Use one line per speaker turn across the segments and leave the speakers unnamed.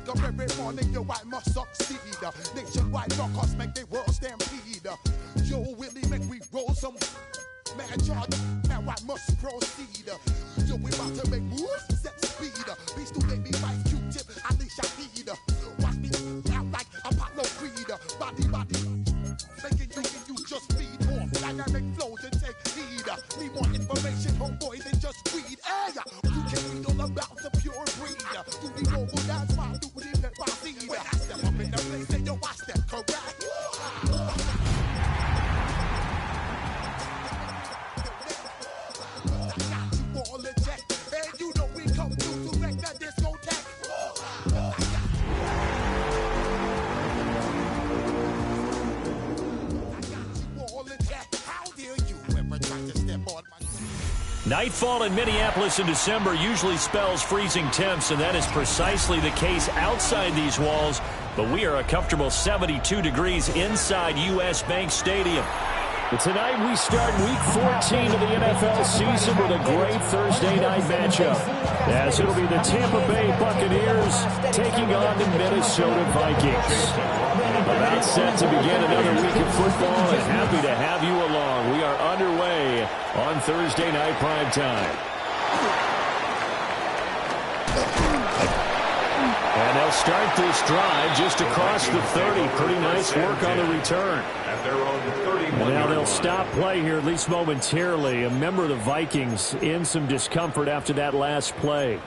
wake up every morning, yo, I must succeed. Nationwide knockouts make the world stampede. Yo, Willie, make we roll some man charge. Now I must proceed. Yo, we about to make moves, set speed. Beast to make me fight Q-tip, unleash I need. Watch me out like Apollo Creed. Body, making you just feed off dynamic flows and take heed. Need more information, homeboy, than just weed. Hey, you can read all about the pure breed. Do the mobile dance while do the hip hop seed. When I step up in the place, and yo, I step correct. I got you all in check, and you know we come through to wreck the discotheque.
Nightfall in Minneapolis in December usually spells freezing temps, and that is precisely the case outside these walls. But we are a comfortable 72 degrees inside U.S. Bank Stadium.
But tonight we start Week 14 of the NFL season with a great Thursday night matchup, as it'll be the Tampa Bay Buccaneers taking on the Minnesota Vikings. About set to begin another week of football, and happy to have you along. We are underway on Thursday night primetime. And they'll start this drive just across the 30. Pretty nice work on the return. And now they'll stop play here, at least momentarily. A member of the Vikings in some discomfort after that last play.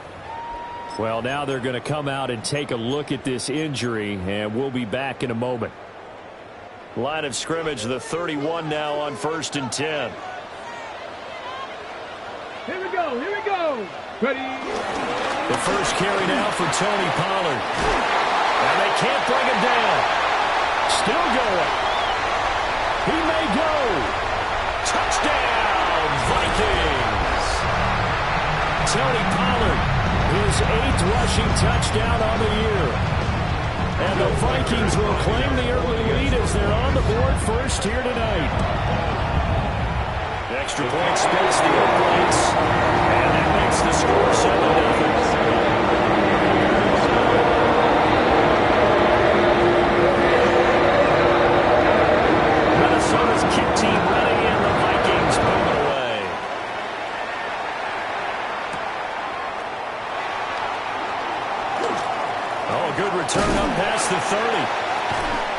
Well, now they're going to come out and take a look at this injury, and we'll be back in a moment.
Line of scrimmage, the 31 now on 1st and 10.
Here we go. Ready?
The first carry now for Tony Pollard. And they can't bring him down. Still going. He may go. Touchdown, Vikings. Tony Pollard, his 8th rushing touchdown on the year. And the Vikings will claim the early lead as they're on the board first here tonight. Extra point splits the Oaklands, and that makes the score 7-0. Minnesota's kick team ready, and the Vikings move away. Oh, good return up past the 30.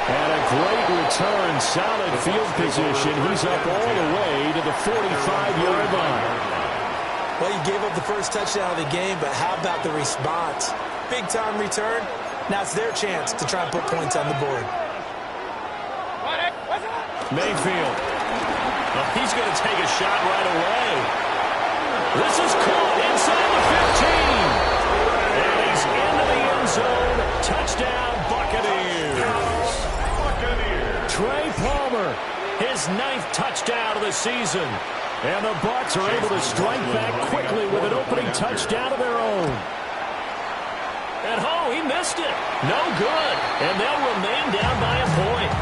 And a great return, solid field position. He's up all the way to the 45-yard line.
Well, you gave up the first touchdown of the game, but how about the response? Big-time return. Now it's their chance to try and put points on the board.
Mayfield. Well, he's going to take a shot right away. This is caught inside the 15. And he's into the end zone. Touchdown, Buccaneers. Trey Palmer, his 9th touchdown of the season. And the Bucs are able to strike back quickly with an opening touchdown of their own. And he missed it. No good. And they'll remain down by a point.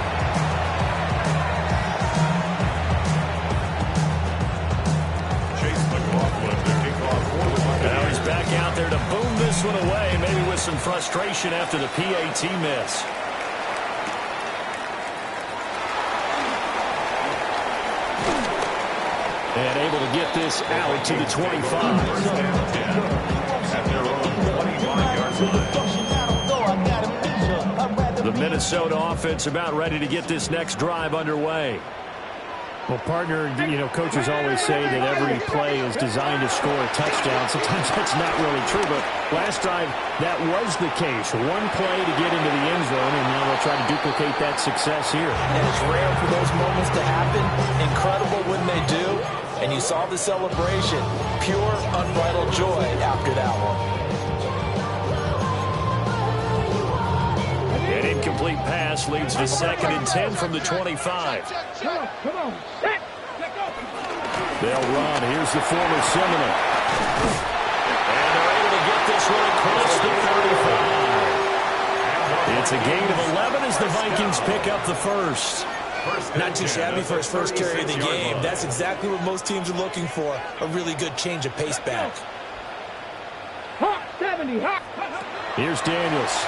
Now he's back out there to boom this one away, maybe with some frustration after the PAT miss. And able to get this out to the 25. The Minnesota offense about ready to get this next drive underway.
Well, partner, coaches always say that every play is designed to score a touchdown. Sometimes that's not really true, but last drive, that was the case. One play to get into the end zone, and now they'll try to duplicate that success here.
And it's rare for those moments to happen. Incredible when they do. And you saw the celebration. Pure, unbridled joy after that one.
An incomplete pass leads to 2nd and 10 from the 25.
Come on.
They'll run. Here's the former Seminole. And they're able to get this one across the 35. It's a gain of 11 as the Vikings pick up the first.
Not too shabby for his first carry of the game. That's exactly what most teams are looking for. A really good change of pace back.
Hot 70, hot.
Here's Daniels.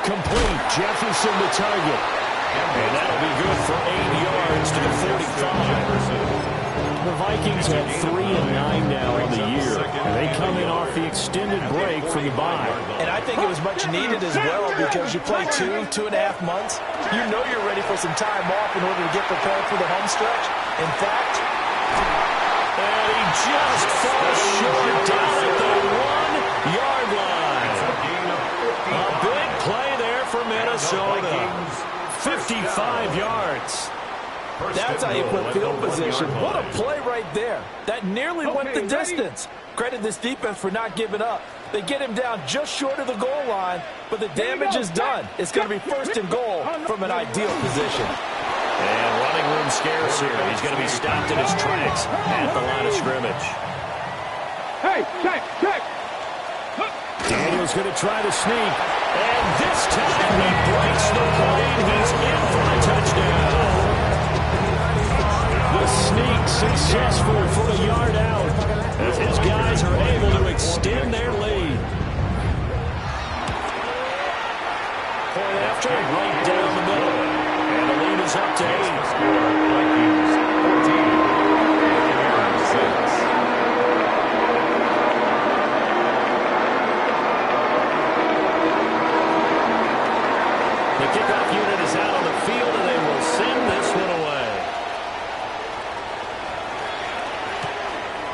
Complete. Jefferson the target.
And that'll be good for 8 yards to the 45.
The Vikings have 3-9 now on the year. They come in off the extended break from the bye.
And I think it was much needed as well because you play 2.5 months. You know you're ready for some time off in order to get prepared for the home stretch. In fact,
and he just falls short down at the 1-yard line. A big play there for Minnesota. 55 yards.
That's how you put field position. What a play right there. That nearly went the distance. Credit this defense for not giving up. They get him down just short of the goal line, but the damage is done. It's going to be 1st and goal from an ideal position.
And running room scarce here. He's going to be stopped in his tracks at the line of scrimmage.
Hey, check.
Daniel's going to try to sneak. And this time he breaks the plane. He's in for a touchdown. The sneak successful for a yard out as his guys are able to extend their lead. Point after, right down the middle. And the lead is up to 8. Vikings 14. The kickoff unit is out on the field, and they will send this one away.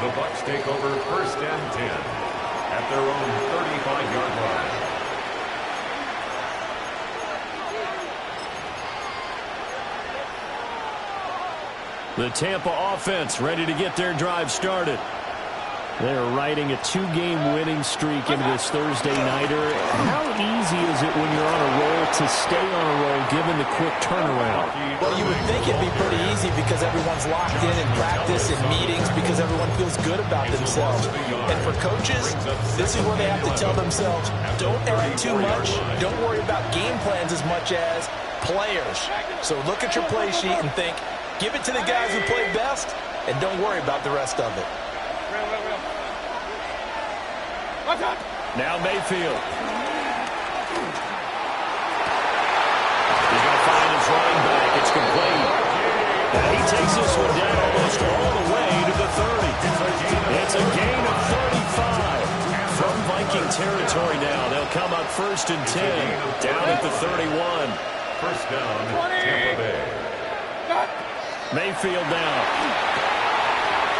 The Bucs take over 1st and 10 at their own 35-yard line.
The Tampa offense ready to get their drive started. They're riding a 2-game winning streak into this Thursday nighter. How easy is it when you're on a roll to stay on a roll given the quick turnaround?
Well, you would think it'd be pretty easy because everyone's locked in practice and meetings because everyone feels good about themselves. And for coaches, this is where they have to tell themselves, don't add too much. Don't worry about game plans as much as players. So look at your play sheet and think, give it to the guys who play best and don't worry about the rest of it.
Now Mayfield.
He's going to find his running back. It's complete. And he takes this one down almost all the way to the 30. It's a gain of 35. From Viking territory now. They'll come up 1st and 10. Down at the 31.
1st down, Tampa Bay.
Mayfield down.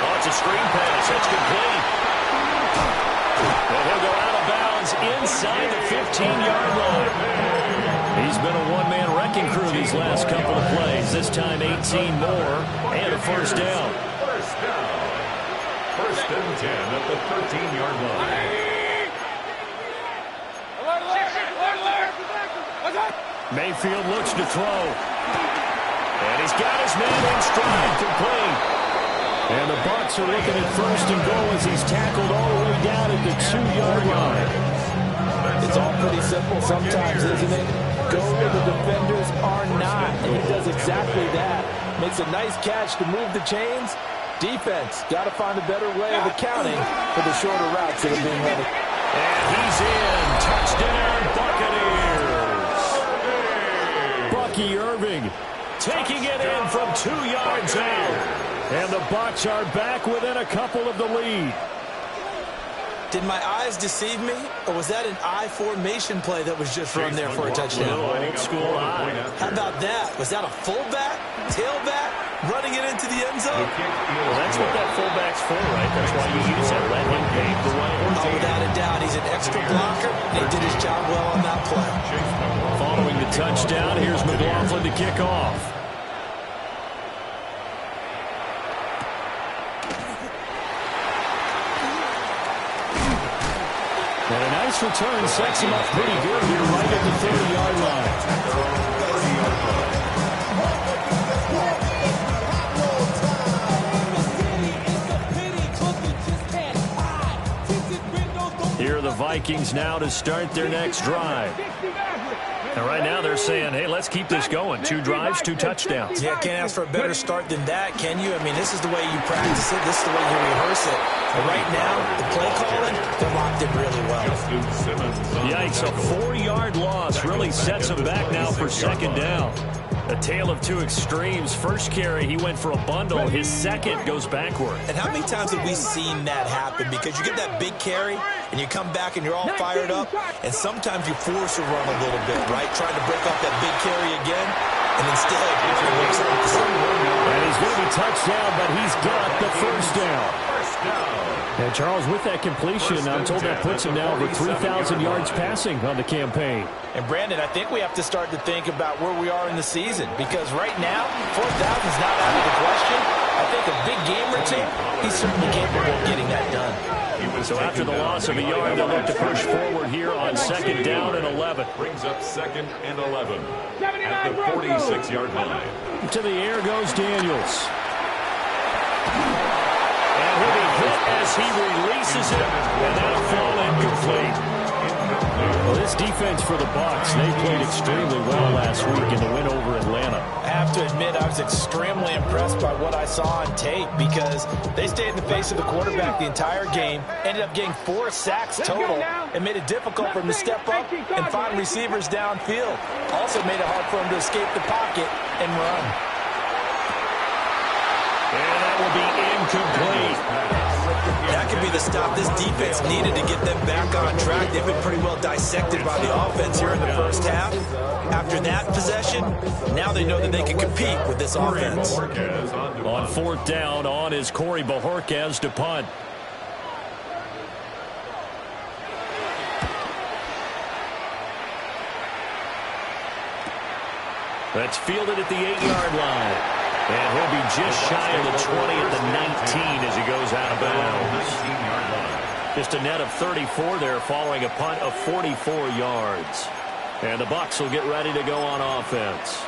Oh, it's a screen pass. That's complete. And he'll go out of bounds inside the 15-yard line.
He's been a one-man wrecking crew these last couple of plays. This time 18 more and a 1st down.
1st down. 1st and 10 at the 13-yard line.
Mayfield looks to throw.
And he's got his man in stride. Complete.
And the Bucs are looking at 1st and goal as he's tackled all the way down at the 2-yard line.
It's all pretty simple sometimes, isn't it? Go where the defenders are not, and he does exactly that. Makes a nice catch to move the chains. Defense, got to find a better way of accounting for the shorter routes that are being run.
And he's in. Touchdown, Buccaneers.
Bucky Irving
Taking it in from 2 yards out.
And the Bucs are back within a couple of the lead.
Did my eyes deceive me, or was that an I formation play that was just run there for a touchdown?
Old school eye.
How about that? Was that a fullback, tailback, running it into the end zone?
Well, that's what that fullback's for, right? That's why you use it. Let him pave the way.
Oh, without a doubt. He's an extra blocker. He did his job well on that play.
Following the touchdown, here's McLaughlin to kick off. And a nice return sets him up pretty good here right at the 30-yard line. Here are the Vikings now to start their next drive.
And right now they're saying, hey, let's keep this going. 2 drives, 2 touchdowns.
Yeah, can't ask for a better start than that, can you? I mean, this is the way you practice it. This is the way you rehearse it. But right now, the play calling, they're locked in really well.
Yikes, a 4-yard loss really sets him back now for second down. A tale of two extremes. First carry, he went for a bundle. His second goes backward.
And how many times have we seen that happen? Because you get that big carry, and you come back and you're all fired up, and sometimes you force a run a little bit, right? Trying to break off that big carry again, and instead, it works out the same way.
And he's going to be touchdown, but he's got the first down. And Charles, with that completion, I'm told that puts him now over 3,000 yards passing on the campaign.
And Brandon, I think we have to start to think about where we are in the season, because right now, 4,000 is not out of the question. I think a big game or two, he's certainly capable of getting that done.
So after the loss of a yard, they'll look to push forward here on second down and 11.
Brings up second and 11 at the 46-yard line.
To the air goes Daniels. And he'll be hit as he releases it, and that'll fall incomplete. Well, this defense for the Bucs, they played extremely well last week in the win over Atlanta.
I have to admit, I was extremely impressed by what I saw on tape, because they stayed in the face of the quarterback the entire game, ended up getting 4 sacks total, and made it difficult for him to step up and find receivers downfield. Also made it hard for him to escape the pocket and run.
And that will be incomplete.
That could be the stop this defense needed to get them back on track. They've been pretty well dissected by the offense here in the first half. After that possession, now they know that they can compete with this offense.
On fourth down, on is Corey Bojorquez to punt. That's fielded at the 8-yard line. And he'll be just shy of the 20 at the 19 as he goes out of bounds. Just a net of 34 there following a punt of 44 yards. And the Bucs will get ready to go on offense.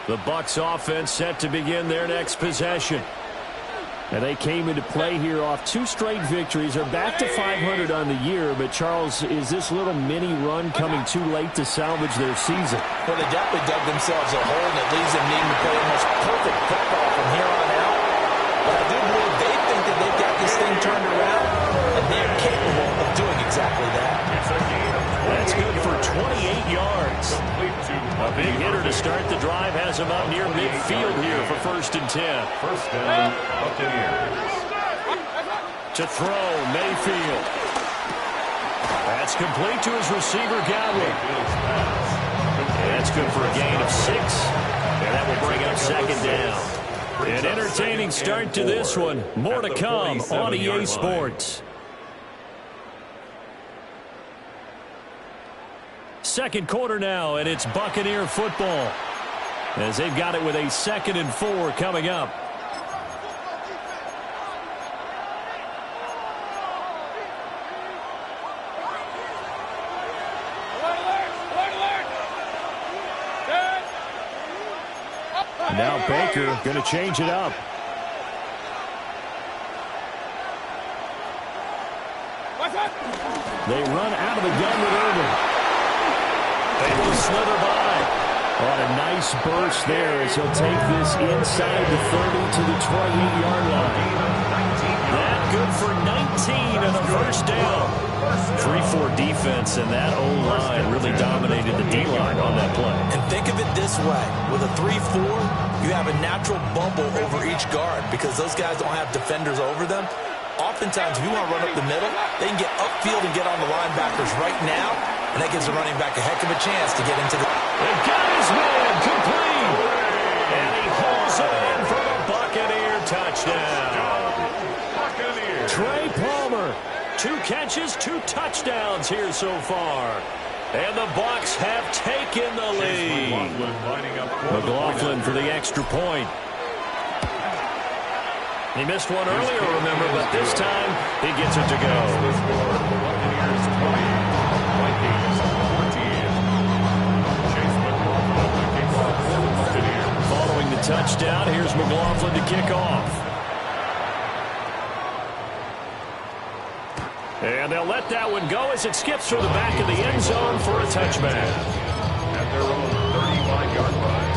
The Bucs offense set to begin their next possession. And they came into play here off 2 straight victories. They're back to 500 on the year. But, Charles, is this little mini run coming too late to salvage their season?
Well, they definitely dug themselves a hole, and it leaves them needing to play almost perfect football from here on out. But I do believe they think that they've got this thing turned around, and they're capable of doing exactly that.
That's good for 28 yards. A big hitter to start the drive has him out near midfield here for 1st and 10.
First down, Buccaneers.
To throw, Mayfield. That's complete to his receiver, Godwin. That's good for a gain of 6. And that will bring up second down. An entertaining start to this one. More to come on EA Sports. Second quarter now, and it's Buccaneer football, as they've got it with a 2nd and 4 coming up. Now Baker going to change it up. They run out of the gun with Irvin. They will slither by. On a nice burst there as he'll take this inside the 30 to the 28-yard line. That good for 19 and a first down. 3-4 defense, and that O-line really dominated the D-line on that play.
And think of it this way. With a 3-4, you have a natural bubble over each guard because those guys don't have defenders over them. Oftentimes, if you want to run up the middle, they can get upfield and get on the linebackers right now, and that gives the running back a heck of a chance to get into the...
They got his man complete, and he hauls it in for the Buccaneer touchdown. Trey Palmer, 2 catches, 2 touchdowns here so far. And the Bucs have taken the lead. McLaughlin for the extra point. He missed one earlier, remember, but this time he gets it to go. Following the touchdown, here's McLaughlin to kick off. And they'll let that one go as it skips through the back of the end zone for a touchback.
At their own 35-yard line.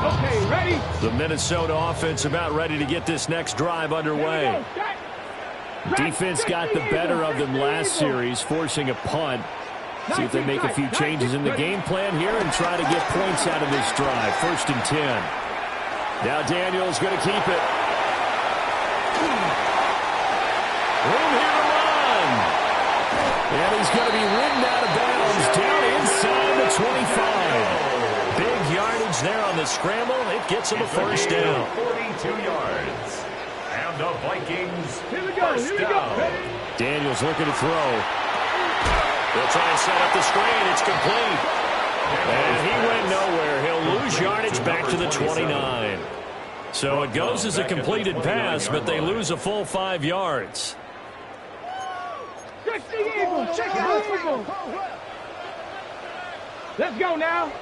Okay, ready?
The Minnesota offense about ready to get this next drive underway. Defense got the better of them last series, forcing a punt. See if they make a few changes in the game plan here and try to get points out of this drive. 1st and 10. Now Daniels going to keep it. Room here to run. And he's going to be ridden out of bounds down inside the 25. Big yardage there on the scramble. It gets him a first down.
42 yards. And the Vikings
Here we go.
Daniels looking to throw. They'll try and set up the screen. It's complete. And he went nowhere. He'll lose yardage back to the 29. So it goes as a completed pass, but they lose a full 5 yards.
Check the eagle. Check out the eagle. Let's go now.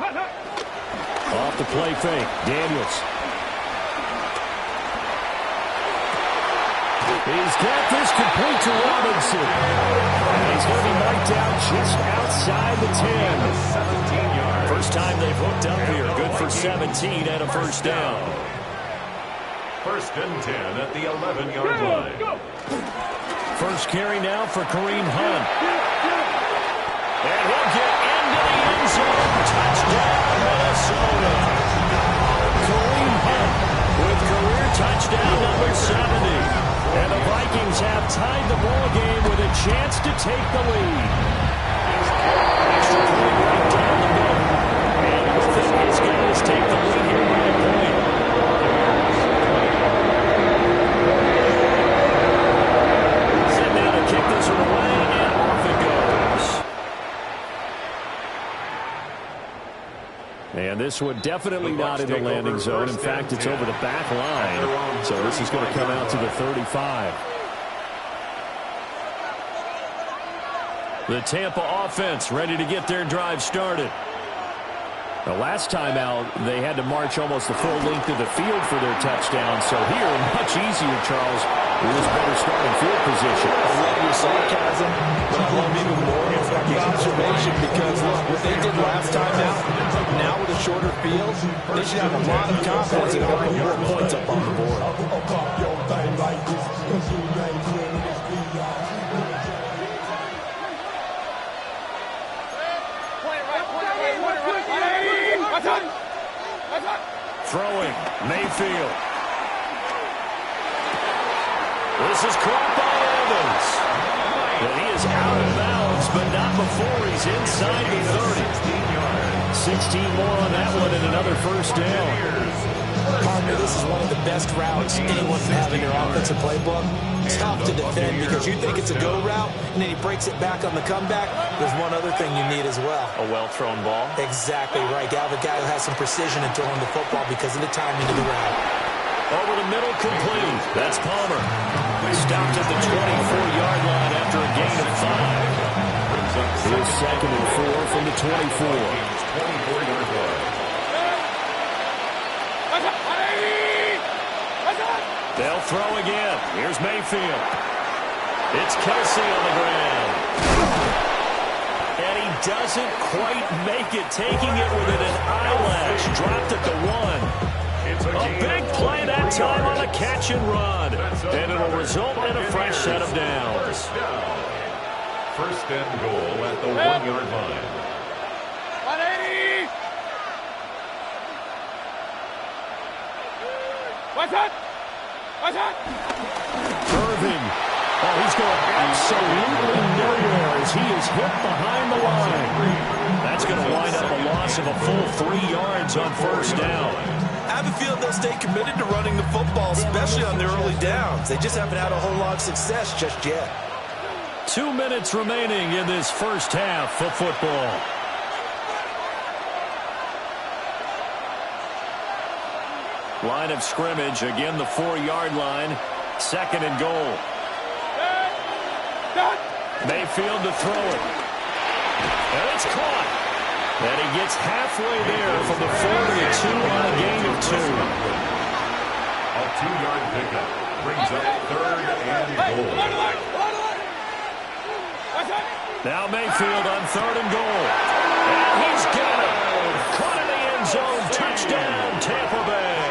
Off the play fake. Daniels. He's got this complete to Robinson. And he's going to be marked out just outside the 10.
17 yards.
First time they've hooked up here. Good for 17 and a first down.
1st and 10 at the 11-yard line.
First carry now for Kareem Hunt. And he'll get into the end zone. Touchdown, Minnesota. Kareem Hunt with career touchdown number 70. And the Vikings have tied the ball game with a chance to take the lead. Extra point right down the middle. And with it, his guys take the lead here by a point. Set now to kick this one away, and off it goes. And this one definitely not in the landing zone. In fact, it's over the back line. So this is going to come out to the 35. The Tampa offense ready to get their drive started. The last time out, they had to march almost the full length of the field for their touchdown. So here, much easier, Charles. It was better starting field position.
I love your sarcasm, but I love even more the observation because look, what they did last time now with a shorter field, they should have a lot of confidence in putting more points up on the board.
Throwing, Mayfield. This is caught by Evans. And he is out of bounds, but not before he's inside the 30. 16 more on that one and another first down.
Partner, this is one of the best routes anyone can have in their offensive playbook. Tough to defend because you think it's a go route, and then he breaks it back on the comeback. There's one other thing you need as well.
A well-thrown ball.
Exactly right. You have a guy who has some precision in throwing the football because of the timing of the route.
Over the middle, complete. That's Palmer. Stopped at the 24-yard line after a gain of 5. Here's 2nd and 4 from the 24.
24-yard line.
They'll throw again. Here's Mayfield. It's Kelsey on the ground. And he doesn't quite make it, taking it within an eyelash. Dropped at the 1. A big play that time on a catch and run. And it'll result in a fresh set of downs.
First and goal at the 1-yard line.
180. What's that?
Irving. Oh, he's going absolutely nowhere as he is hit behind the line. That's going to wind up a loss of a full 3 yards on first down.
I have a feeling they'll stay committed to running the football, especially on their early downs. They just haven't had a whole lot of success just yet.
2 minutes remaining in this first half of football. Line of scrimmage, again the 4-yard line. 2nd and goal. Mayfield to throw it. And it's caught. And he gets halfway there from the 4 to the 2 on a gain of 2.
A 2-yard pickup brings up 3rd and goal.
Now Mayfield on 3rd and goal. And he's got it. Caught in the end zone. Touchdown, Tampa Bay.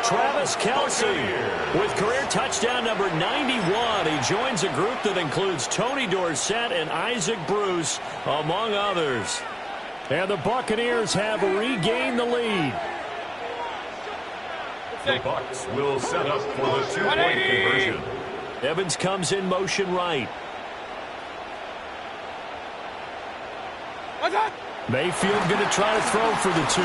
Travis Kelce with career touchdown number 91. He joins a group that includes Tony Dorsett and Isaac Bruce, among others. And the Buccaneers have regained the lead.
The Bucs will set up for the two-point conversion.
Evans comes in motion right. Mayfield going to try to throw for the two.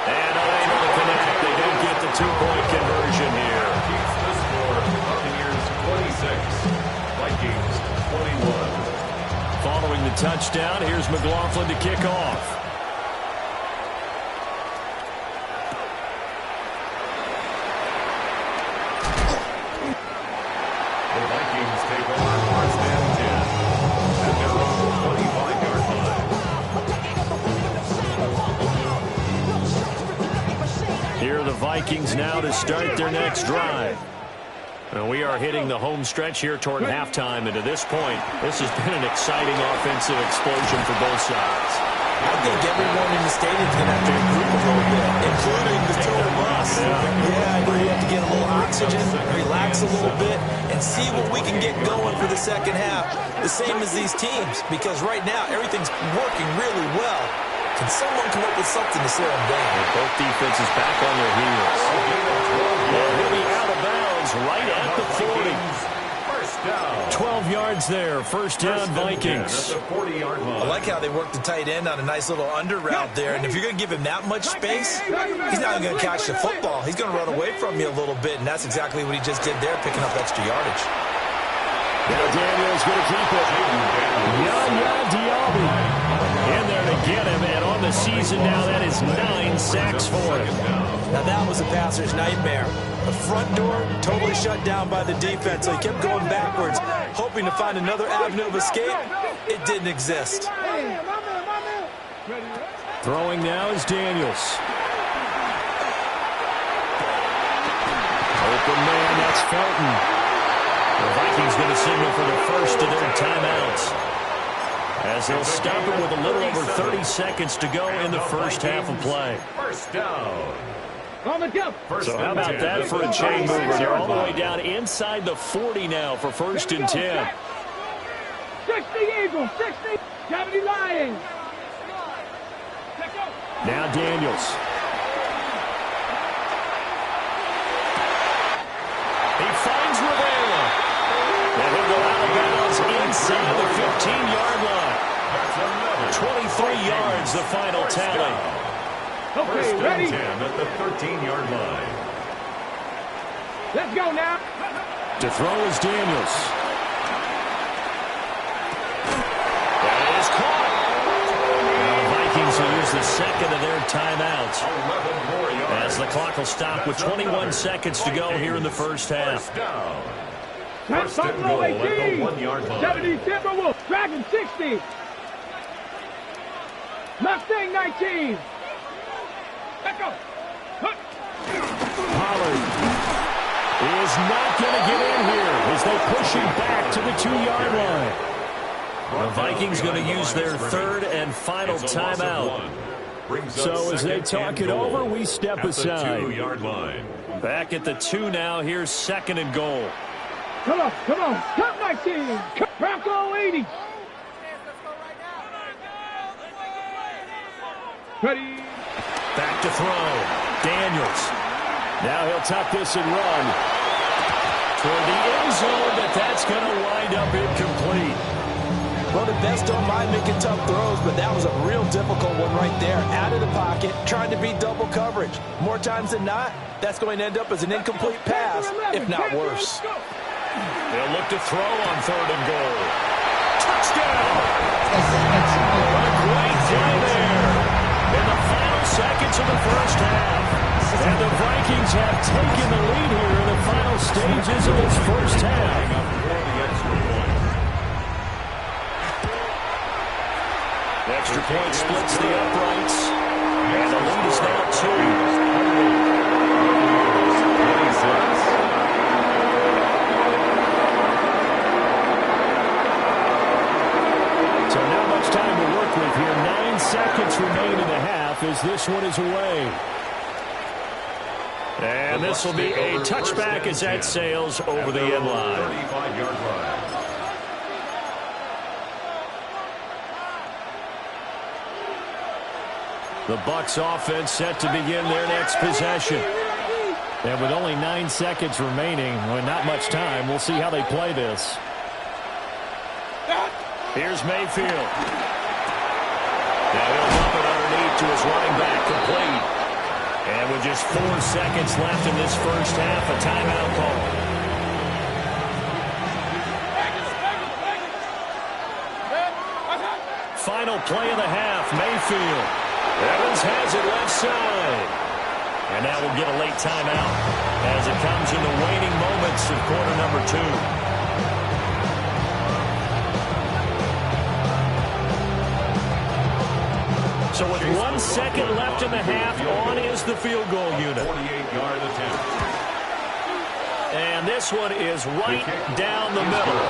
And unable to connect. They don't get the two-point conversion here.
Keeps the score. Buccaneers 26, Vikings 21.
Following the touchdown, here's McLaughlin to kick off.
The Vikings take over first and 10 at their own 25-yard line.
Here are the Vikings now to start their next drive. And we are hitting the home stretch here toward halftime, and to this point, this has been an exciting offensive explosion for both sides.
I think everyone in the stadium is going to have to regroup a little bit, including the two of us. Yeah, I agree. We have to get a little oxygen, relax a little bit, and see what we can get going for the second half. The same as these teams, because right now everything's working really well. Can someone come up with something to slow them down?
And both defenses back on their heels. He'll be out of bounds right at the 40. 12 yards there. First down, Vikings.
I like how they work the tight end on a nice little under route there. And if you're going to give him that much space, he's not going to catch the football. He's going to run away from you a little bit, and that's exactly what he just did there, picking up extra yardage.
Now Daniel's going to keep it. Yaya Diaby in there to get him, and on the season now, that is 9 sacks for him.
Now that was a passer's nightmare. The front door totally shut down by the defense, so he kept going backwards, hoping to find another avenue of escape. It didn't exist.
Throwing now is Daniels. Open man, that's Felton. The Vikings going to signal for the first of their timeouts, as they'll stop it with a little over 30 seconds to go in the first half of play.
First down.
So how about that for a chain mover? They're all the way down inside the 40 now for first and 10.
60 Eagles, 60 70 Lions.
Now Daniels. He finds Rivera. And he'll go out of bounds inside the 15-yard line. 23 yards, the final tally.
Okay, ready?
10 at the 13-yard line.
Let's go now.
To throw is Daniels. That is caught. Now the Vikings will use the second of their timeouts, as the clock will stop with 21 seconds to go here in the first half.
First and goal at the 1-yard line.
70 Timberwolves. Dragon 60. Mustang 19. Let's go.
Pollard is not going to get in here as they push him back to the 2-yard line. The Vikings going to use their third and final timeout. So as they talk it over, we step aside.
2-yard line.
Back at the 2 now. Here's second and goal.
Come on, come on. Top 19. Bronco 80. Ready.
Back to throw. Daniels. Now he'll tuck this and run toward the end zone, but that's going to wind up incomplete.
Well, the best don't mind making tough throws, but that was a real difficult one right there. Out of the pocket, trying to beat double coverage. More times than not, that's going to end up as an incomplete pass, if not worse.
They'll look to throw on third and goal. Touchdown! A great play there in the final seconds of the first half. And the Vikings have taken the lead here in the final stages of this first half. The extra point splits the uprights, and the lead is now 2. So not much time to work with here. 9 seconds this one is away. And this will be a touchback as that sails over the end line.
35-yard line.
The Bucs offense set to begin their next possession. And with only 9 seconds remaining, well, not much time, we'll see how they play this. Here's Mayfield. Now he'll dump it underneath to his running back, complete. And with just 4 seconds left in this first half, a timeout call. Final play of the half, Mayfield. Evans has it left side. And now we'll get a late timeout as it comes in the waning moments of quarter number 2. So with 1 second left in the half, on is the field goal unit.
48-yard attempt.
And this one is right down the middle.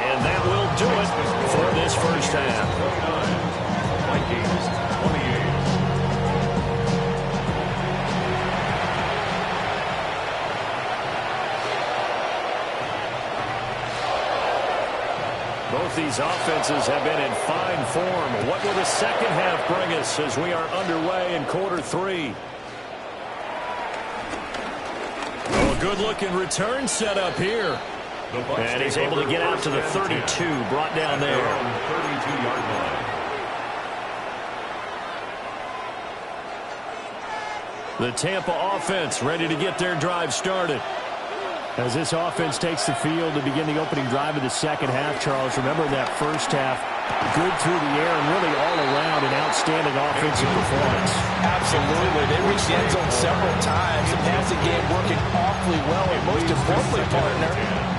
And that will do it for this first half.
29. Vikings 28.
Both these offenses have been in fine form. What will the second half bring us as we are underway in quarter 3? Oh, a good-looking return set up here. And he's able to get out to the 32, brought down there.
32-yard line.
The Tampa offense ready to get their drive started. As this offense takes the field to begin the opening drive of the second half, Charles, remember that first half, good through the air and really all around an outstanding offensive performance.
Absolutely. They reached the end zone several times. The passing game working awfully well, and most importantly, partner.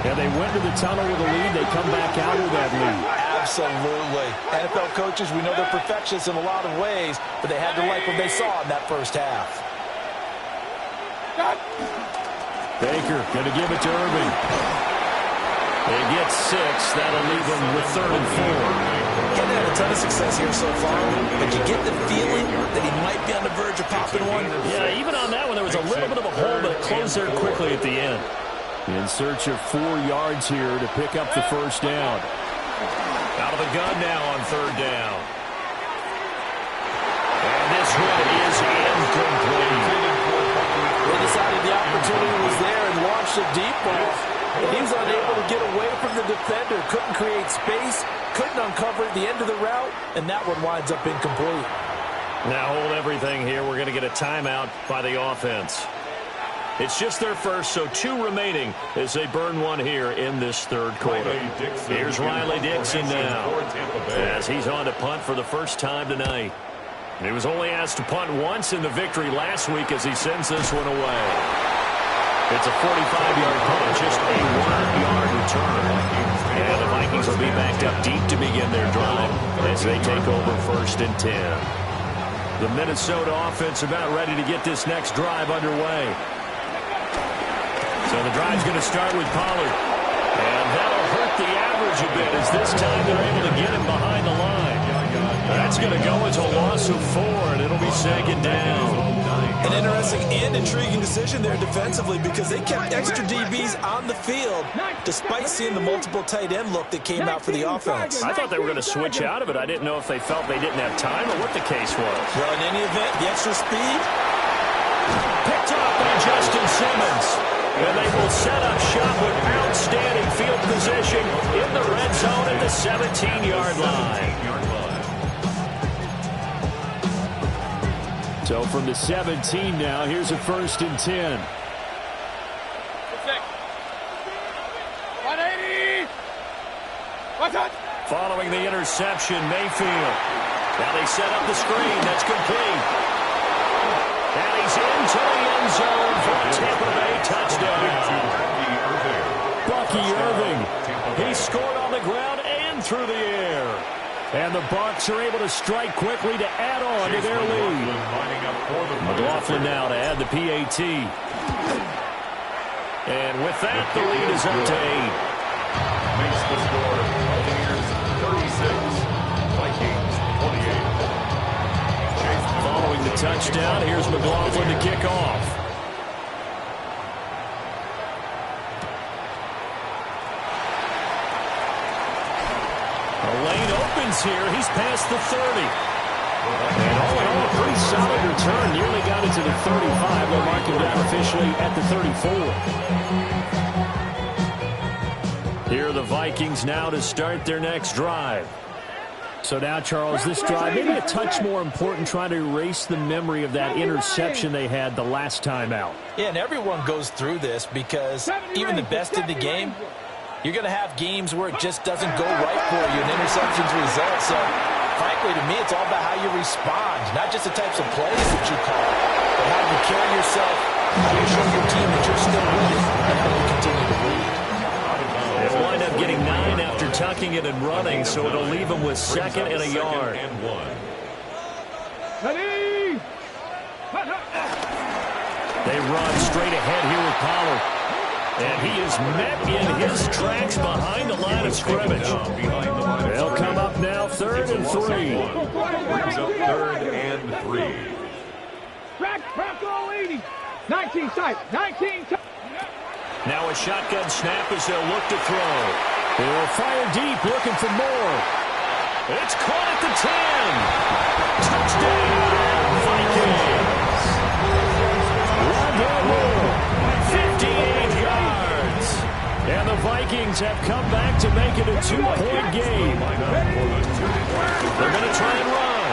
Yeah, they went to the tunnel with a lead. They come back out with that lead.
Absolutely. NFL coaches, we know they're perfectionists in a lot of ways, but they had to like what they saw in that first half.
Baker going to give it to Irving. They get 6. That'll leave them with 3rd and 4.
He's had a ton of success here so far, but you get the feeling that he might be on the verge of popping one.
Yeah, even on that one, there was a little bit of a hole, but it closed there quickly at the end. In search of 4 yards here to pick up the first down. Out of the gun now on 3rd down. And this one is incomplete.
They decided the opportunity was there and launched a deep ball. And he was unable to get away from the defender. Couldn't create space. Couldn't uncover the end of the route. And that one winds up incomplete.
Now hold everything here. We're going to get a timeout by the offense. It's just their first, so 2 remaining as they burn one here in this 3rd quarter. Here's Riley Dixon now as he's on to punt for the first time tonight. He was only asked to punt once in the victory last week as he sends this one away. It's a 45-yard punt, just a 1-yard return. And the Vikings will be backed up deep to begin their drive as they take over 1st and 10. The Minnesota offense about ready to get this next drive underway. So the drive's going to start with Pollard. And that'll hurt the average a bit as this time they're able to get him behind the line. That's going to go as a loss of 4, and it'll be 2nd down.
An interesting and intriguing decision there defensively because they kept extra DBs on the field despite seeing the multiple tight end look that came out for the offense.
I thought they were going to switch out of it. I didn't know if they felt they didn't have time or what the case was.
Well, in any event, the extra speed.
Picked up by Justin Simmons. And they will set up shop with outstanding field position in the red zone at the 17-yard line. So from the 17 now, here's a 1st and 10.
180.
Following the interception, Mayfield. Now they set up the screen. That's complete. And he's into the end zone for a Tampa Bay touchdown. Bucky Irving. He scored on the ground and through the air. And the Bucs are able to strike quickly to add on to their lead. McLaughlin now to add the PAT. And with that, the lead is up to 8.
Makes the score. Buccaneers 36, Vikings 28.
Following the touchdown. Here's McLaughlin to kick off. The lane opens here. He's past the 30. And all in all, a pretty solid return. Nearly got it to the 35. They'll mark him down officially at the 34. Here are the Vikings now to start their next drive. So now, Charles, this drive, maybe a touch more important, trying to erase the memory of that interception they had the last time out.
Yeah, and everyone goes through this because even the best in the game, you're going to have games where it just doesn't go right for you, and interceptions result. So, frankly, to me, it's all about how you respond, not just the types of plays that you call, but how you carry yourself, how you show your team that you're still with it, and how you continue to lead.
They'll wind up getting 9 after tucking it and running, so it'll leave them with 2nd and a yard. They run straight ahead here with Pollard. And he is met in his tracks behind the line of scrimmage. They'll come up now 3rd and 3.
Brings up 3rd and 3.
Track all 80. 19 sight. 19 sight.
Now a shotgun snap as they'll look to throw. They'll fire deep, looking for more. It's caught at the 10. Touchdown, Vikings. 58 yards. And the Vikings have come back to make it a 2-point game. They're going to try and run.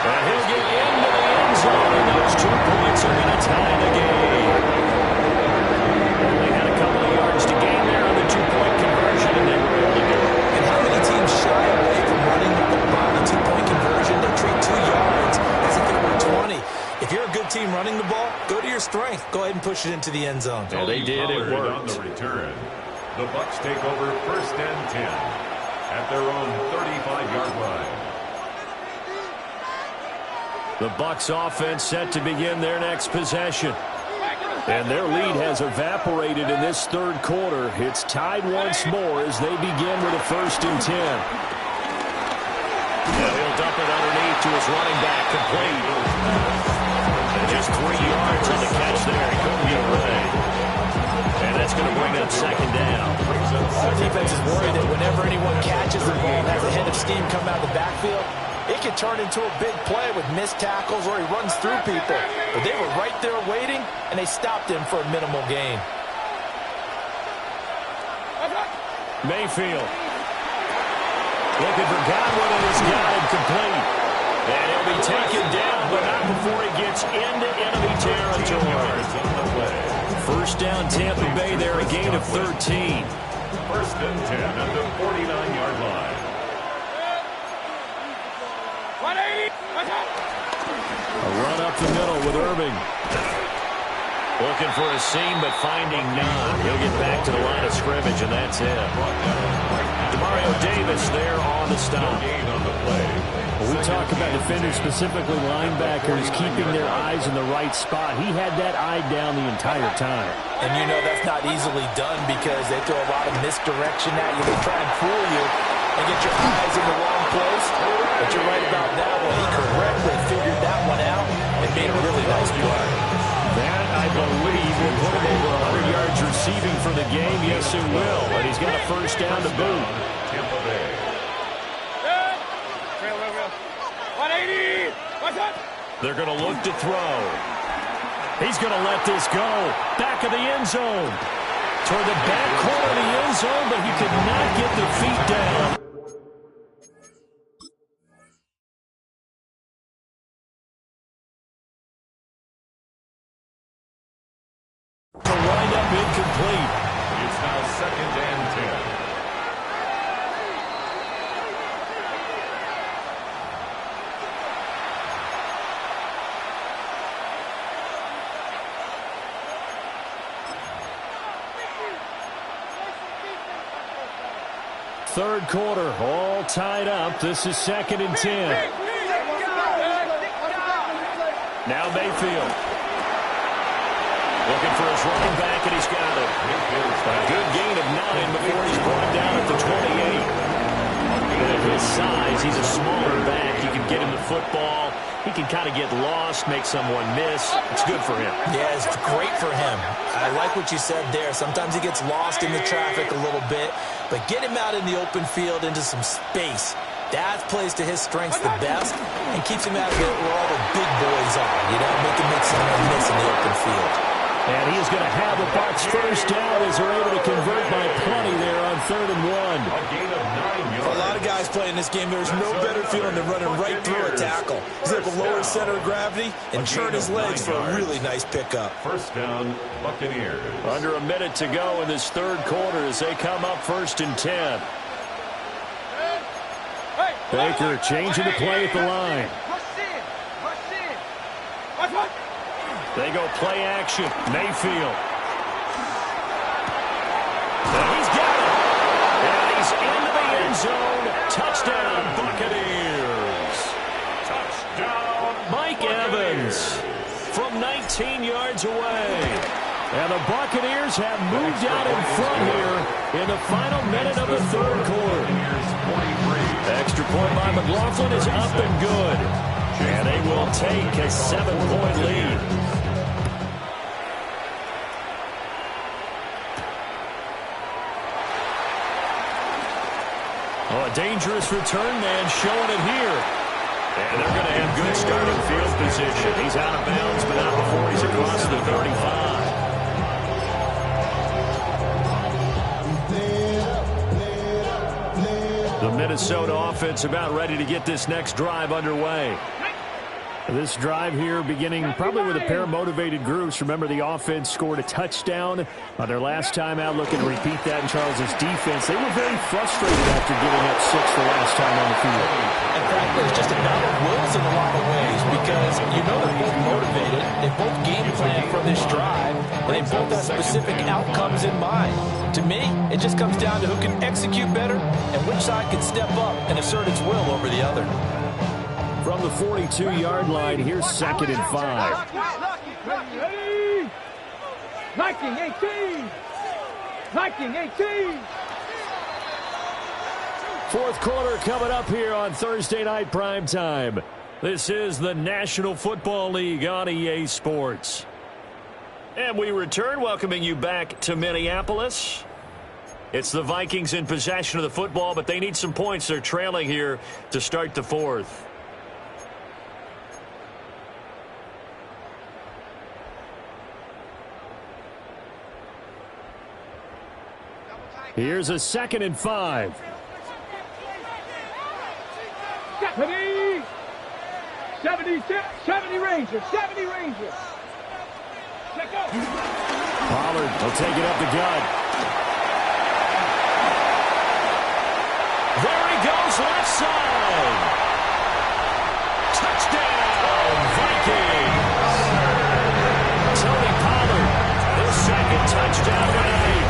And he'll get into the end zone, and those 2 points are going to tie the game. They had a couple of yards to gain there on the 2-point conversion, and they were able to do it.
And how many teams shy away from running the ball on a 2-point conversion? They treat 2 yards as if it were 20. If you're a good team running the ball, go to your strength. Go ahead and push it into the end zone.
Yeah, they did. It worked.
On the return. The Bucs take over 1st and 10 at their own 35-yard line.
The Bucs offense set to begin their next possession. And their lead has evaporated in this 3rd quarter. It's tied once more as they begin with a 1st and 10. Yeah, he'll dump it underneath to his running back, complete. And just 3 yards on the catch there. He couldn't get away. And that's going to bring up 2nd down.
Our defense is worried that whenever anyone catches the ball and has a head of steam come out of the backfield, it can turn into a big play with missed tackles or he runs through people. But they were right there waiting, and they stopped him for a minimal gain.
Mayfield. Looking for Godwin, and he's got it complete. And he'll be taken down, but not before he gets into enemy territory. 1st down, Tampa Bay there, a gain of 13.
1st and 10 at the 49-yard line.
A run up the middle with Irving. Looking for a seam, but finding none. He'll get back to the line of scrimmage, and that's it. Demario Davis there on the stop.
When we talk about defenders, specifically linebackers, keeping their eyes in the right spot, he had that eye down the entire time.
And you know that's not easily done because they throw a lot of misdirection at you. They try and fool you and get your eyes in the wrong place. But you're right about that one. He correctly figured that one out and made a really nice play.
That, I believe, will put him over 100 yards receiving for the game. Yes, it will. And he's got a 1st down to boot.
Tampa Bay.
180! What's up?
They're going to look to throw. He's going to let this go. Back of the end zone. Toward the back corner of the end zone, but he could not get the feet down. To wind up incomplete.
It's now 2nd and 10.
Third quarter, all tied up. This is 2nd and 10. Now Mayfield. Looking for his running back, and he's got it. A good gain of 9 before he's brought down at the 28.
But at his size, he's a smaller back. You can get him the football. He can kind of get lost, make someone miss. It's good for him.
Yeah, it's great for him. I like what you said there. Sometimes he gets lost in the traffic a little bit, but get him out in the open field into some space. That plays to his strengths the best and keeps him out of where all the big boys are, make him make someone miss in the open field.
And he is going to have the Bucs first down as they're able to convert by plenty there on 3rd and 1.
A gain of 9 yards.
For a lot of guys playing this game, there's no better feeling than running right through a tackle. He's able to lower his center of gravity and turn his legs for a really nice pickup.
First down, Buccaneers.
Under a minute to go in this 3rd quarter as they come up 1st and 10. Baker changing the play at the line. They go play action. Mayfield. And he's got it. And he's into the end zone. Touchdown, Buccaneers.
Touchdown,
Mike Evans from 19 yards away. And the Buccaneers have moved out in front here in the final minute of the 3rd quarter. Extra point by McLaughlin is up and good. And they will take a 7-point lead. Oh, a dangerous return man showing it here. And they're going to have good starting field position. He's out of bounds, but not before he's across the 35. The Minnesota offense about ready to get this next drive underway. This drive here beginning probably with a pair of motivated groups. Remember, the offense scored a touchdown on their last time out. Looking to repeat that in Charles's defense. They were very frustrated after giving up 6 the last time on the field.
In fact, it's just a battle of wills in a lot of ways because they're both motivated. They both game plan for this drive, and they both have specific outcomes in mind. To me, it just comes down to who can execute better and which side can step up and assert its will over the other.
From the 42-yard line, here's 2nd and 5.
Viking 18! Viking 18!
4th quarter coming up here on Thursday Night Primetime. This is the National Football League on EA Sports. And we return, welcoming you back to Minneapolis. It's the Vikings in possession of the football, but they need some points. They're trailing here to start the 4th. Here's a 2nd and 5.
70 Rangers, 70 Rangers. Let go.
Pollard will take it up the gut. There he goes, left side. Touchdown, Vikings. Tony Pollard, his 2nd touchdown tonight.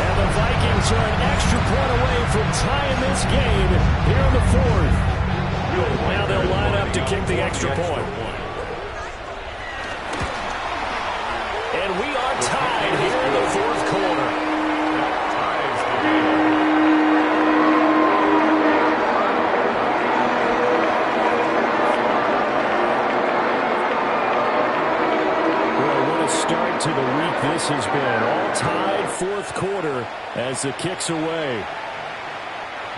And the Vikings are an extra point away from tying this game here in the 4th. Now they'll line up to kick the extra point. And we are tied here in the 4th quarter. Well, what a start to the week this has been. All tied 4th quarter as the kick's away.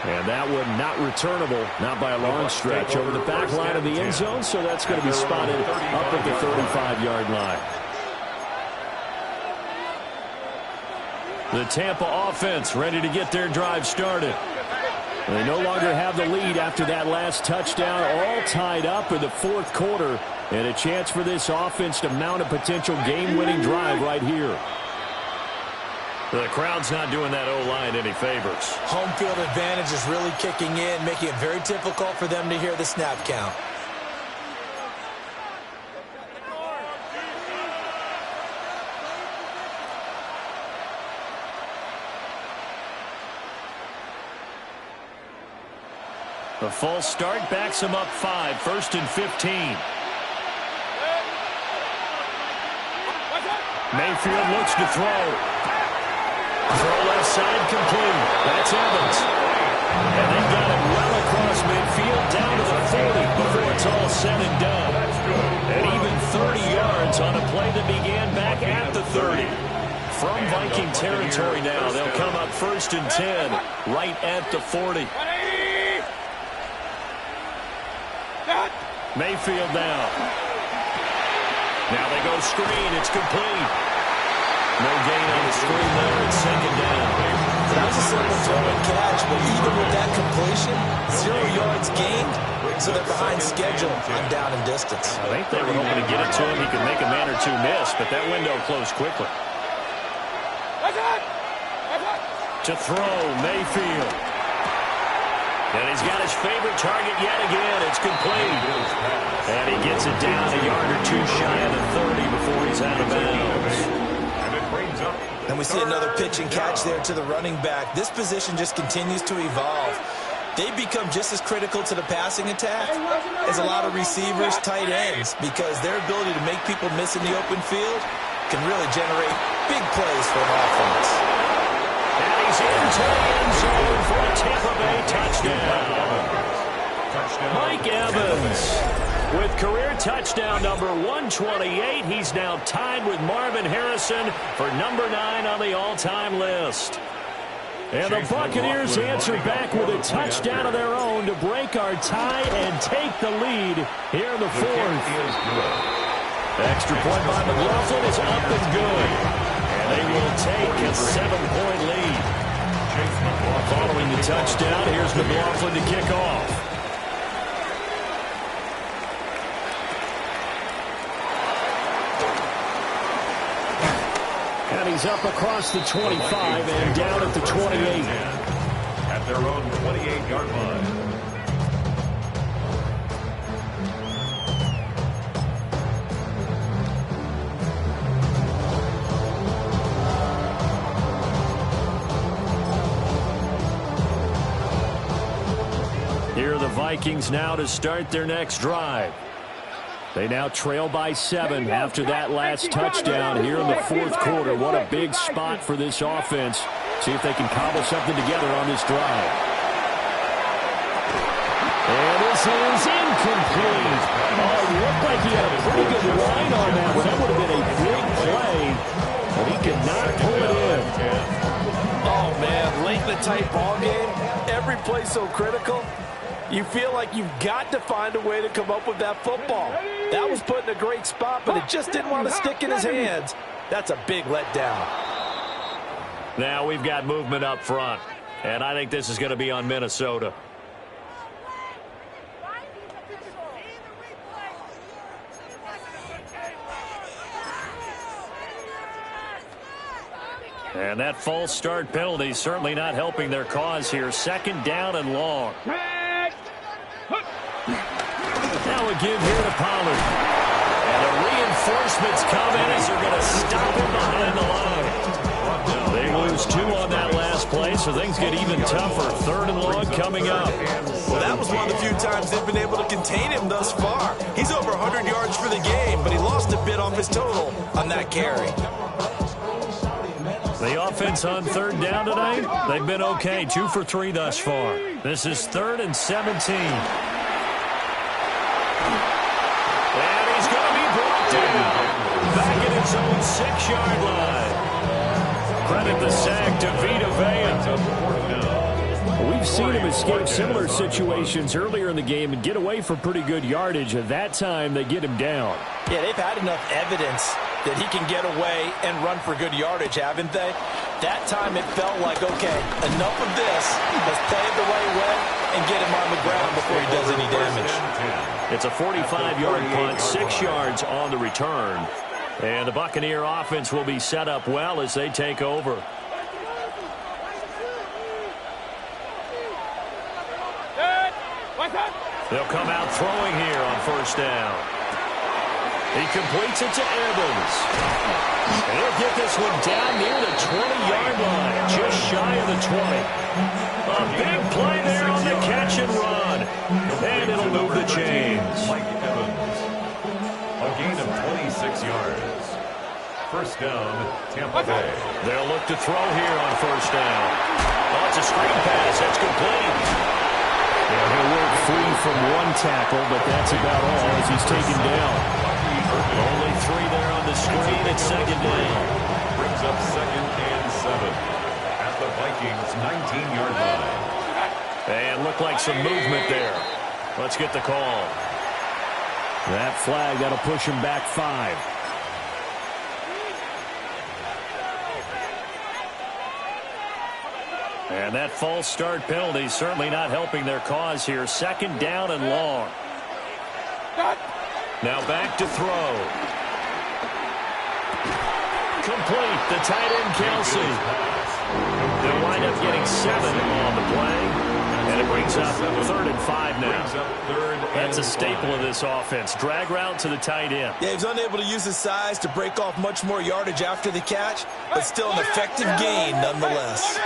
And that one not returnable, not by a long stretch, over the back line of the end zone, so that's going to be spotted up at the 35-yard line. The Tampa offense ready to get their drive started. They no longer have the lead after that last touchdown, all tied up in the 4th quarter, and a chance for this offense to mount a potential game-winning drive right here. The crowd's not doing that O-line any favors.
Home field advantage is really kicking in, making it very difficult for them to hear the snap count.
The false start backs him up 5, 1st and 15. Mayfield looks to throw. Throw left side complete. That's Evans. And they got it well offense on a play that began back at the 30. From Viking territory now, they'll come up 1st and 10, right at the 40. Mayfield now. Now they go screen. It's complete. No gain on the screen there. It's 2nd down.
That was a simple throw and catch, but even with that completion, 0 yards gained, so they're behind schedule on down and distance.
I think they were hoping to get it to him. He could make a man or two miss, but that window closed quickly. To throw, Mayfield. And he's got his favorite target yet again. It's complete. And he gets it down a yard or two shy of the 30 before he's out of bounds.
And we see another pitch and catch there to the running back. This position just continues to evolve. They've become just as critical to the passing attack as a lot of receivers, tight ends, because their ability to make people miss in the open field can really generate big plays for an offense.
And he's into the end zone for a Tampa Bay touchdown. Mike Evans with career touchdown number 128. He's now tied with Marvin Harrison for number 9 on the all-time list. And the Buccaneers answer back with a touchdown of their own to break our tie and take the lead here in the 4th. Extra point by McLaughlin is up and good. And they will take a 7-point lead. Following the touchdown, here's McLaughlin to kick off. And he's up across the 25 and down at the 28.
At their own 28-yard line.
Here are the Vikings now to start their next drive. They now trail by 7 after that last touchdown here in the 4th quarter. What a big spot for this offense. See if they can cobble something together on this drive. And this is incomplete. Oh, it looked like he had a pretty good line on that one. That would have been a big play, but he could not pull it in.
Oh, man, late in the tight ball game, every play so critical. You feel like you've got to find a way to come up with that football. That was put in a great spot, but it just didn't want to stick in his hands. That's a big letdown.
Now we've got movement up front, and I think this is going to be on Minnesota. And that false start penalty certainly not helping their cause here. 2nd down and long. Now a give here to Pollard. And the reinforcements come in as they're going to stop him behind the line. They lose 2 on that last play, so things get even tougher. 3rd and long coming up.
Well, that was one of the few times they've been able to contain him thus far. He's over 100 yards for the game, but he lost a bit off his total on that carry.
The offense on 3rd down tonight, they've been okay. 2 for 3 thus far. This is 3rd and 17. And he's going to be brought down. Back at his own 6-yard line. Credit the sack to Vita Vea. We've seen him escape similar situations earlier in the game and get away for pretty good yardage. At that time, they get him down.
Yeah, they've had enough evidence that he can get away and run for good yardage, haven't they? That time it felt like, okay, enough of this. Let's play it the right way and get him on the ground before he does any damage.
It's a 45-yard punt, 6 yards on the return. And the Buccaneer offense will be set up well as they take over. They'll come out throwing here on 1st down. He completes it to Evans. And he'll get this one down near the 20-yard line, just shy of the 20. A big play there on the catch and run. And it'll move the chains.
Mike Evans. A gain of 26 yards. 1st down, Tampa Bay.
They'll look to throw here on 1st down. Oh, it's a screen pass. That's complete. Yeah, he'll work free from 1 tackle, but that's about all as he's taken down. Only 3 there
get second down.
Brings up 2nd and 7 at the Vikings' 19-yard line.
And looked like some movement there. Let's get the call.
That flag, that'll push him back 5.
And that false start penalty certainly not helping their cause here. 2nd down and long. Now back to throw. Complete. The tight end, Kelsey. They'll wind up getting 7 on the play. And it brings up 3rd and 5 now. That's a staple of this offense. Drag route to the tight end.
Yeah, he's unable to use his size to break off much more yardage after the catch, but still an effective gain nonetheless.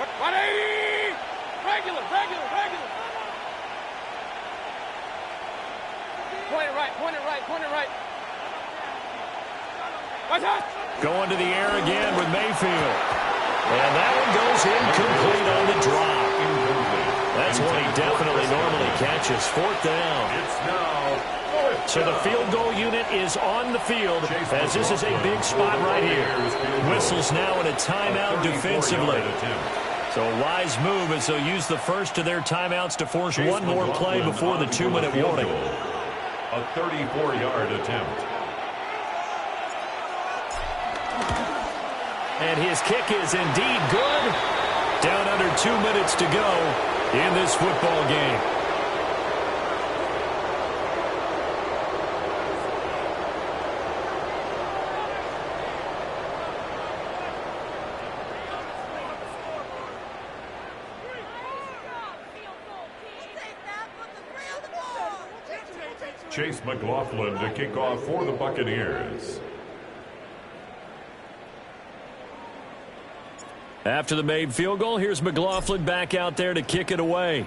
180! Regular. Point it right.
Going to the air again with Mayfield. And that one goes incomplete on the drop. That's one he definitely normally catches. 4th down. So the field goal unit is on the field as this is a big spot right here. Whistles now in a timeout defensively. So a wise move as they'll use the first of their timeouts to force one more play before the 2-minute warning.
A 34-yard attempt.
And his kick is indeed good. Down under 2 minutes to go in this football game.
Chase McLaughlin to kick off for the Buccaneers.
After the made field goal, here's McLaughlin back out there to kick it away.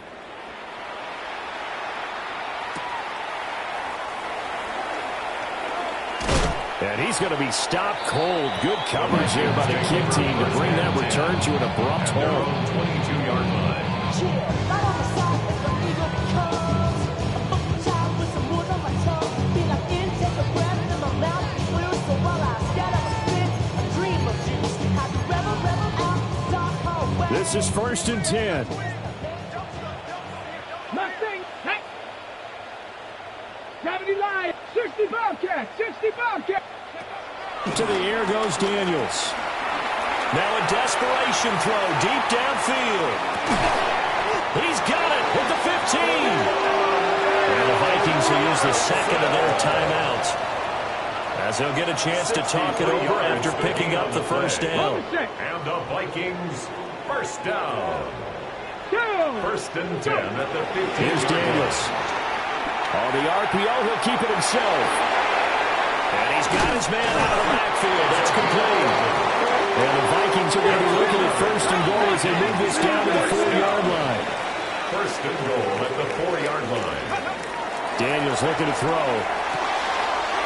And he's going to be stopped cold. Good coverage here by the kick team to bring that return to an abrupt halt.
22-yard line.
This is 1st and 10.
Mustang, hey. Gravity line, 60 Bobcat.
To the air goes Daniels.
Now a desperation throw deep downfield. He's got it at the 15. And the Vikings will use the second of their timeouts, as they'll get a chance to talk it over after picking up the first down.
And the Vikings, first down. 1st and 10 at the 15.
Here's Daniels. On the RPO, he'll keep it himself.
And he's got his man out of the backfield. That's complete.
And the Vikings are going to be looking at 1st and goal as they move this down to the 4-yard line.
1st and goal at the 4-yard line.
Daniels looking to throw.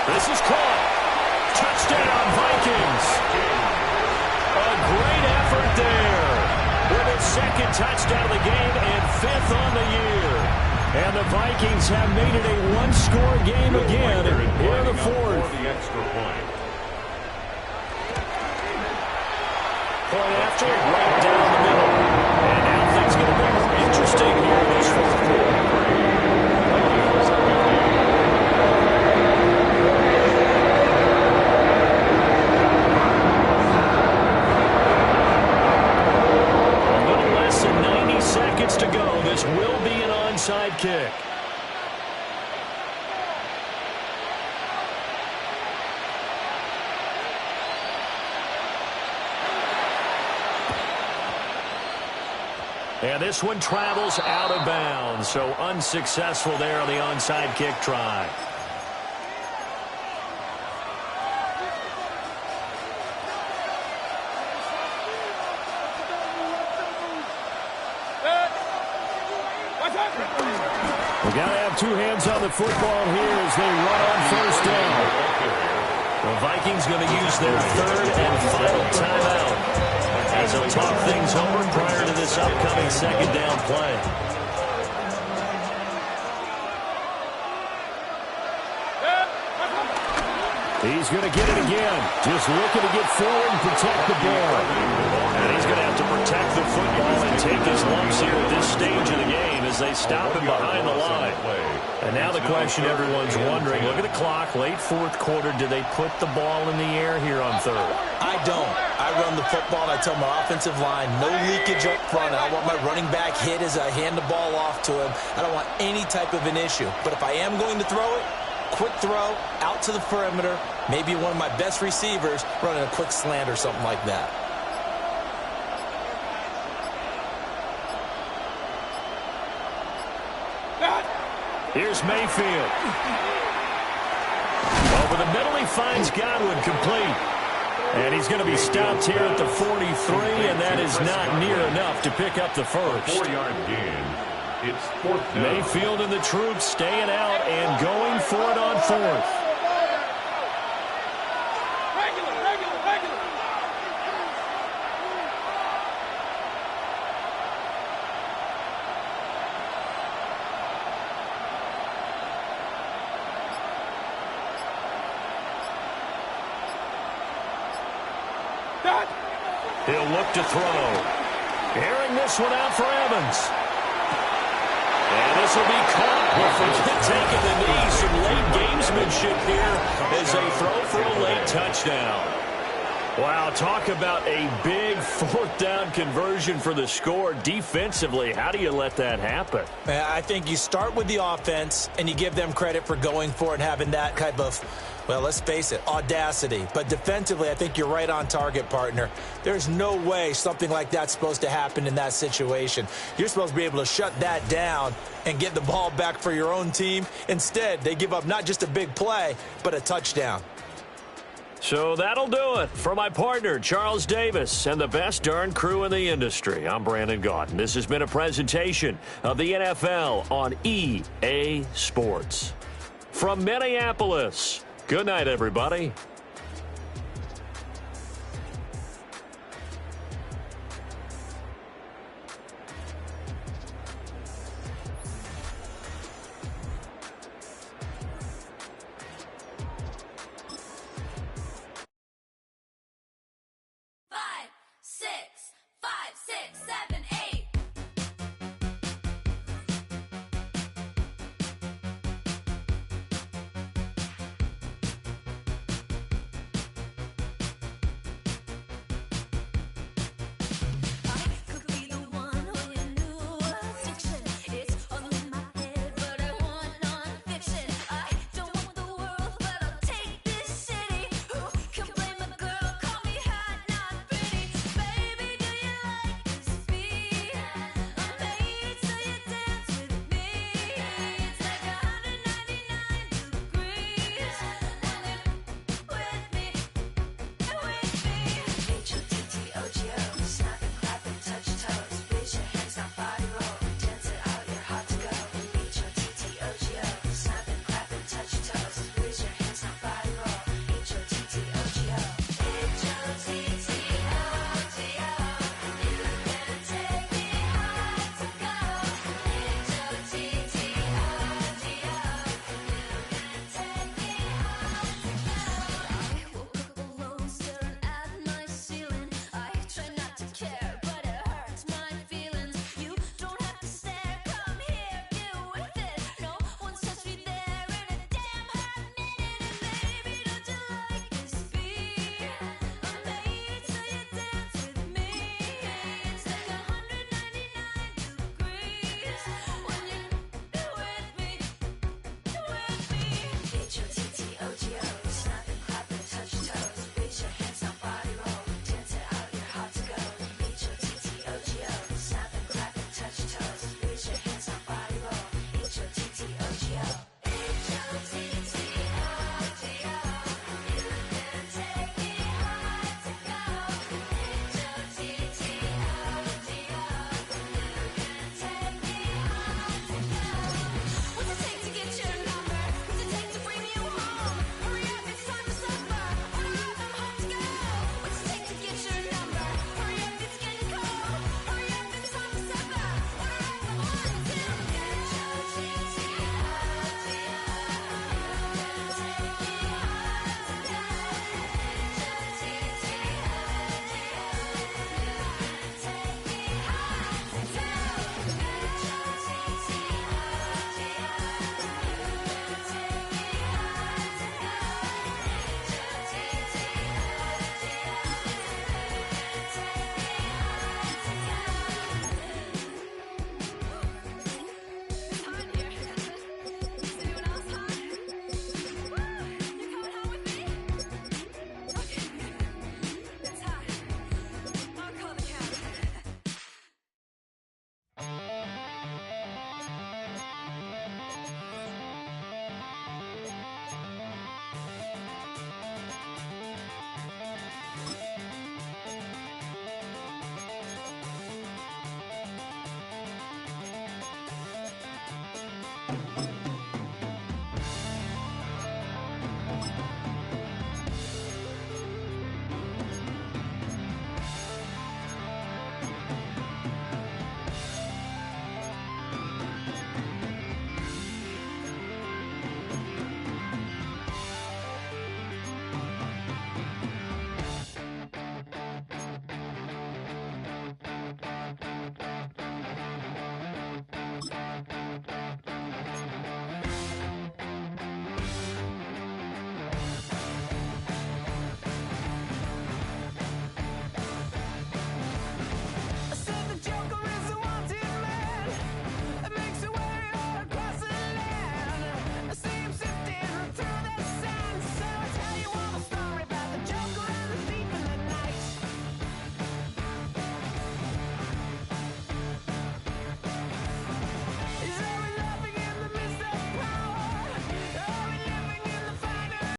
This is caught. Touchdown, Vikings. A great effort there. With his 2nd touchdown of the game and 5th on the year. And the Vikings have made it a one-score game again here in the 4th.
The extra point.
Point after, right down the middle. And now things get a bit more interesting here in this 4th quarter. Seconds to go. This will be an onside kick. And this one travels out of bounds, so unsuccessful there on the onside kick try.
We got to have 2 hands on the football here as they run on 1st down.
The Vikings going to use their 3rd and final timeout as they'll talk things over prior to this upcoming 2nd down play.
He's going to get it again. Just looking to get forward and protect the ball.
And he's going to have to protect the football and take his lumps here at this stage of the game as they stop him behind the line.
And now the question everyone's wondering, look at the clock, late fourth quarter, do they put the ball in the air here on third?
I don't. I run the football, and I tell my offensive line, no leakage up front. I want my running back hit as I hand the ball off to him. I don't want any type of an issue. But if I am going to throw it, quick throw, out to the perimeter, maybe one of my best receivers running a quick slant or something like that.
Here's Mayfield. Over the middle, he finds Godwin complete. And he's going to be stopped here at the 43, and that is not near enough to pick up the first.
4-yard gain. It's fourth down.
Mayfield and the troops staying out and going for it on fourth. He'll look to throw. Airing this one out for Evans.
And this will be caught before taking the knee. Some late gamesmanship here as they throw for a late touchdown.
Wow, talk about a big fourth down conversion for the score. Defensively, how do you let that happen?
I think you start with the offense, and you give them credit for going for it and having that type of, well, let's face it, audacity. But defensively, I think you're right on target, partner. There's no way something like that's supposed to happen in that situation. You're supposed to be able to shut that down and get the ball back for your own team. Instead, they give up not just a big play, but a touchdown.
So that'll do it for my partner, Charles Davis, and the best darn crew in the industry. I'm Brandon Gaudin. This has been a presentation of the NFL on EA Sports. From Minneapolis, good night, everybody.